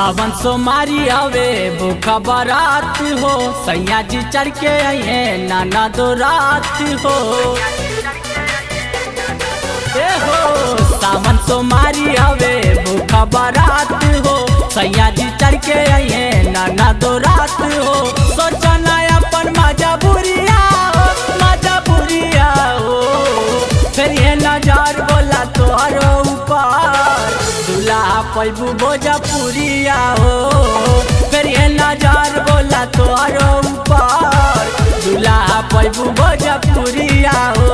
सावन सोमारी आवे भूखा बारात हो, सैया जी चढ़ के आइए नाना दो रात हो। सावन सोमारी आवे भूखा बारात हो, सैया जी चढ़ के आइए नाना दो रात हो। सोचना अपन मजा बुरिया हो, मजा बुरिया हो। फिर ये नजर बोला तोहरो ऊपर दूल्हा पैबू भोजपुरिया हो। फिर ये नजर बोला तोहरो ऊपर दूल्हा पैबू भोजपुरिया हो।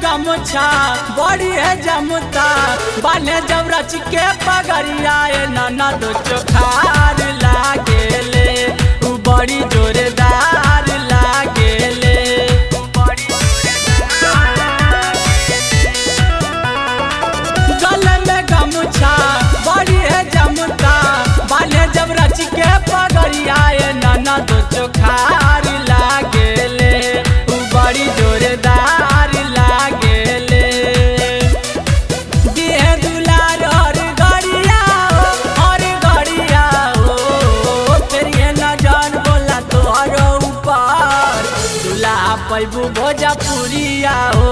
गमछा बड़ी है जमुता बाने जब रच के पगड़िया नाना दो चोखार लागेले उ बड़ी जोरदार लागेले। गले में गमछा बड़ी है जमुता बाने जब रच के पगड़िया नाना दो चोखार लागेले उ बड़ी जोरदार पैबू भोजपुरिया हो।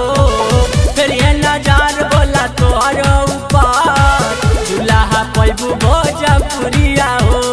फिर ये नजर बोला तोहरो ऊपर दूल्हा पैबू भोजपुरिया हो।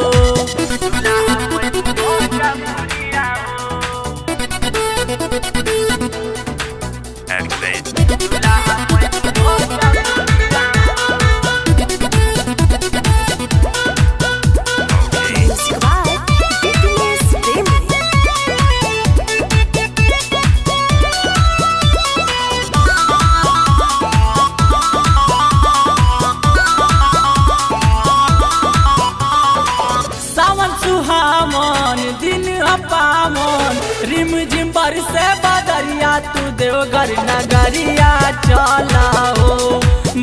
सुहावन दिन अपावन रिम झिम बरसे बदरिया तू देवघर नगरिया चला हो।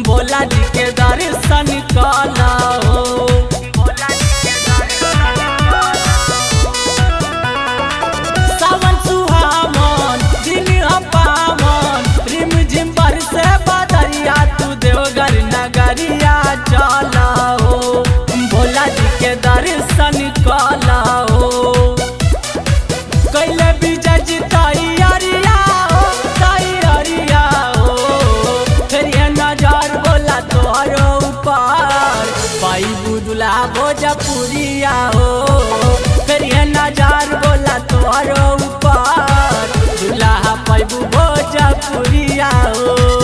भोला जी के दर्शन कला हो। सावन सुहावन दिन अपावन रिम झिम बरसे बदरिया तू देवघर नगरिया चला हो। भोला जी के दर्शन कला हो। कैले विजय जी तैयारिया हो, तैयारिया हो। फिर ये नजर बोला तोहरो ऊपर पैबू दूल्हा भोजपुरिया हो। फिर ये नजर बोला तोहरो ऊपर दूल्हा पैबू भोजपुरिया हो।